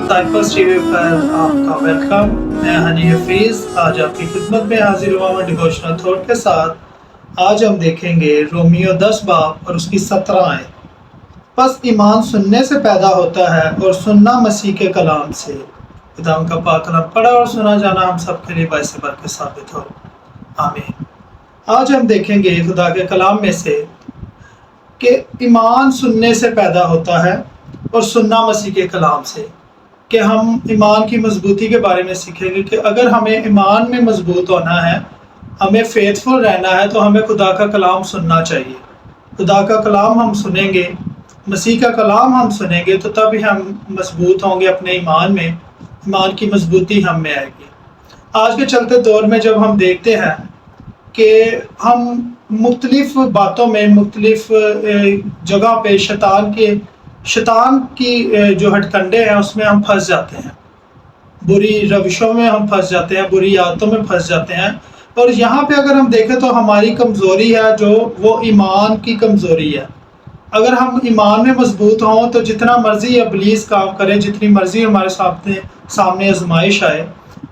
Cyprus TV पर आपका welcome. मैं हनी हफीज आज आपकी खिदमत में हाजिर हुआ हूँ डिवोशनल थॉट के साथ। आज हम देखेंगे रोमियो 10 बाब और उसकी 17 आयत। बस ईमान सुनने से पैदा होता है और सुनना मसीह के कलाम से। खुदा का पाक कलाम पढ़ा और सुना जाना हम सब के लिए बाइस बरकत साबित हो। आमीन। आज हम देखेंगे खुदा के कलाम में से कि ईमान सुनने से पैदा होता है और सुनना मसीह के कलाम से। कि हम ईमान की मजबूती के बारे में सीखेंगे कि अगर हमें ईमान में मजबूत होना है, हमें फेथफुल रहना है, तो हमें खुदा का कलाम सुनना चाहिए। खुदा का कलाम हम सुनेंगे, मसीह का कलाम हम सुनेंगे, तो तभी हम मजबूत होंगे अपने ईमान में, ईमान की मजबूती हम में आएगी। आज के चलते दौर में जब हम देखते हैं कि हम मुख्तलिफ बातों में, मुख्तलिफ जगह पे शैतान की जो हथकंडे हैं उसमें हम फंस जाते हैं, बुरी रविशों में हम फंस जाते हैं, बुरी आदतों में फंस जाते हैं। और यहाँ पे अगर हम देखें तो हमारी कमज़ोरी है जो वो ईमान की कमज़ोरी है। अगर हम ईमान में मजबूत हों तो जितना मर्ज़ी इब्लीस काम करे, जितनी मर्ज़ी हमारे सामने आजमाइश आए,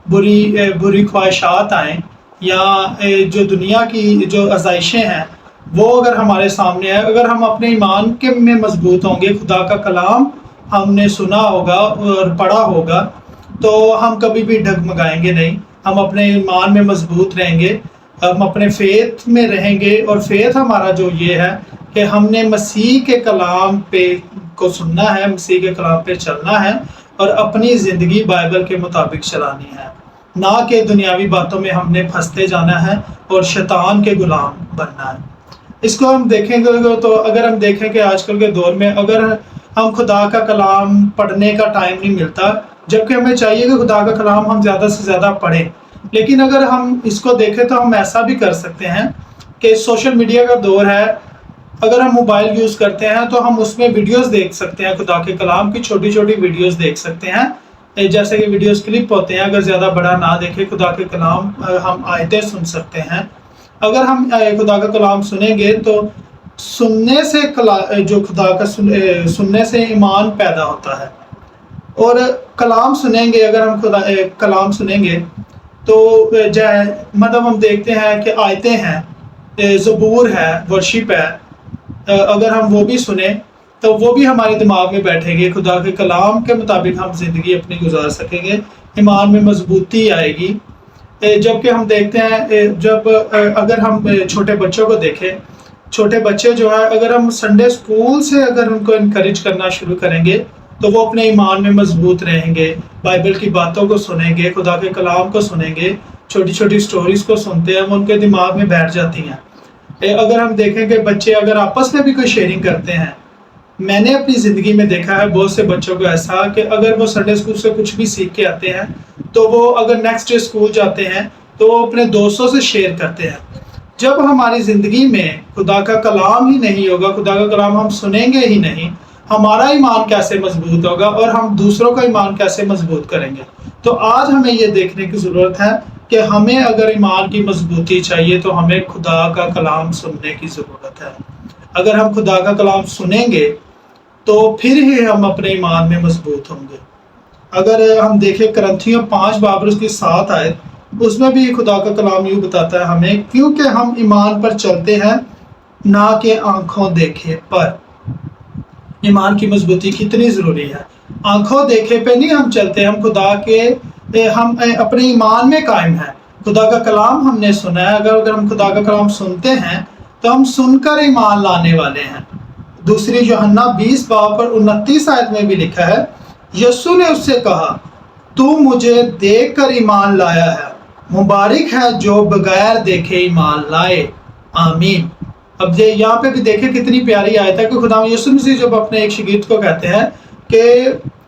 बुरी ख्वाहिशात आएँ, या जो दुनिया की जो आज़ाइशें हैं वो अगर हमारे सामने है, अगर हम अपने ईमान के में मजबूत होंगे, खुदा का कलाम हमने सुना होगा और पढ़ा होगा, तो हम कभी भी डगमगाएंगे नहीं। हम अपने ईमान में मजबूत रहेंगे, हम अपने फेथ में रहेंगे। और फेथ हमारा जो ये है कि हमने मसीह के कलाम पे को सुनना है, मसीह के कलाम पे चलना है और अपनी ज़िंदगी बाइबल के मुताबिक चलानी है, ना कि दुनियावी बातों में हमने फंसते जाना है और शैतान के गुलाम बनना है। इसको हम देखेंगे तो अगर हम देखें कि आजकल के दौर में अगर हम खुदा का कलाम पढ़ने का टाइम नहीं मिलता, जबकि हमें चाहिए कि खुदा का कलाम हम ज़्यादा से ज़्यादा पढ़ें। लेकिन अगर हम इसको देखें तो हम ऐसा भी कर सकते हैं कि सोशल मीडिया का दौर है, अगर हम मोबाइल यूज़ करते हैं तो हम उसमें वीडियोस देख सकते हैं, खुदा के कलाम की छोटी छोटी वीडियोस देख सकते हैं, जैसे कि वीडियोस क्लिप होते हैं। अगर ज़्यादा बड़ा ना देखें, खुदा के कलाम हम आयतें सुन सकते हैं। अगर हम खुदा का कलाम सुनेंगे तो सुनने से जो खुदा का सुनने से ईमान पैदा होता है। और कलाम सुनेंगे, अगर हम खुदा कलाम सुनेंगे तो मतलब हम देखते हैं कि आयतें हैं, ज़बूर है, वर्शिप है, अगर हम वो भी सुने तो वो भी हमारे दिमाग में बैठेंगे। खुदा के कलाम के मुताबिक हम ज़िंदगी अपनी गुजार सकेंगे, ईमान में मजबूती आएगी। जबकि हम देखते हैं जब अगर हम छोटे बच्चों को देखें, छोटे बच्चे जो है, अगर हम संडे स्कूल से अगर उनको इनकरेज करना शुरू करेंगे तो वो अपने ईमान में मजबूत रहेंगे, बाइबल की बातों को सुनेंगे, खुदा के कलाम को सुनेंगे, छोटी छोटी स्टोरीज को सुनते हैं, वो उनके दिमाग में बैठ जाती हैं। अगर हम देखें कि बच्चे अगर आपस में भी कोई शेयरिंग करते हैं, मैंने अपनी ज़िंदगी में देखा है बहुत से बच्चों को ऐसा कि अगर वो संडे स्कूल से कुछ भी सीख के आते हैं तो वो अगर नेक्स्ट डे स्कूल जाते हैं तो वो अपने दोस्तों से शेयर करते हैं। जब हमारी ज़िंदगी में खुदा का कलाम ही नहीं होगा, खुदा का कलाम हम सुनेंगे ही नहीं, हमारा ईमान कैसे मजबूत होगा और हम दूसरों का ईमान कैसे मजबूत करेंगे। तो आज हमें ये देखने की ज़रूरत है कि हमें अगर ईमान की मजबूती चाहिए तो हमें खुदा का कलाम सुनने की ज़रूरत है। अगर हम खुदा का कलाम सुनेंगे तो फिर ही हम अपने ईमान में मजबूत होंगे। अगर हम देखें करंथियों 5 बाब उसकी 7 आयत, उसमें भी खुदा का कलाम यूँ बताता है हमें, क्योंकि हम ईमान पर चलते हैं ना कि आंखों देखे पर। ईमान की मजबूती कितनी ज़रूरी है। आंखों देखे पे नहीं हम चलते, हम खुदा के हम अपने ईमान में कायम हैं। खुदा का कलाम हमने सुना है, अगर हम खुदा का कलाम सुनते हैं तो हम सुनकर ईमान लाने वाले हैं। दूसरी यूहन्ना 20 बाब पर 29 आयत में भी लिखा है, यीशु ने उससे कहा, तू मुझे देख कर ईमान लाया है, मुबारक है जो बगैर देखे ईमान लाए। आमीन। अब यहाँ पे भी देखे कितनी प्यारी आयत है कि खुदा यीशु मसीह जब अपने एक शागिर्द को कहते हैं कि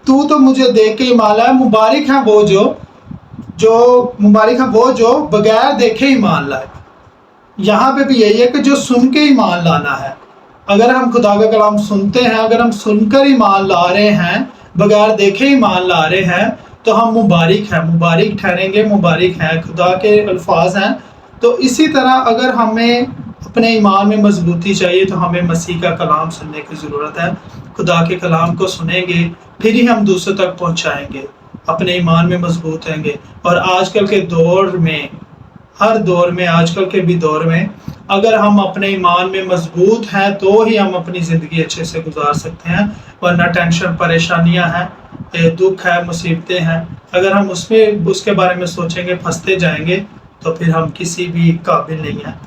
तू तो मुझे देख के ईमान लाया, मुबारक है वो जो बगैर देखे ईमान लाए। यहाँ पे भी यही है कि जो सुन के ईमान लाना है। अगर हम खुदा का कलाम सुनते हैं, अगर हम सुनकर ईमान ला रहे हैं, बगैर देखे ईमान ला रहे हैं, तो हम मुबारक हैं, मुबारक ठहरेंगे, मुबारक हैं, खुदा के अल्फाज हैं। तो इसी तरह अगर हमें अपने ईमान में मजबूती चाहिए तो हमें मसीह का कलाम सुनने की ज़रूरत है। खुदा के कलाम को सुनेंगे, फिर ही हम दूसरों तक पहुंचाएंगे, अपने ईमान में मजबूत होंगे। और आजकल के दौर में, हर दौर में, आजकल के भी दौर में, अगर हम अपने ईमान में मजबूत हैं तो ही हम अपनी ज़िंदगी अच्छे से गुजार सकते हैं, वरना टेंशन, परेशानियां हैं, दुख है, मुसीबतें हैं, अगर हम उसके बारे में सोचेंगे, फंसते जाएंगे, तो फिर हम किसी भी काबिल नहीं हैं।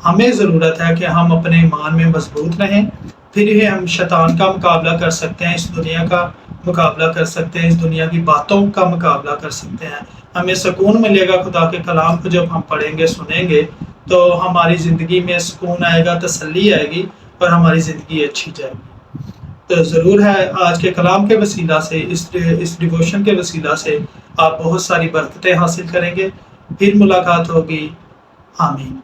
हमें ज़रूरत है कि हम अपने ईमान में मजबूत रहें, फिर ही हम शैतान का मुकाबला कर सकते हैं, इस दुनिया का मुकाबला कर सकते हैं, इस दुनिया की बातों का मुकाबला कर सकते हैं। हमें सुकून मिलेगा खुदा के कलाम को जब हम पढ़ेंगे, सुनेंगे, तो हमारी ज़िंदगी में सुकून आएगा, तसल्ली आएगी और हमारी ज़िंदगी अच्छी जाएगी। तो ज़रूर है आज के कलाम के वसीला से, इस डिवोशन के वसीला से आप बहुत सारी बरकतें हासिल करेंगे। फिर मुलाकात होगी। आमीन।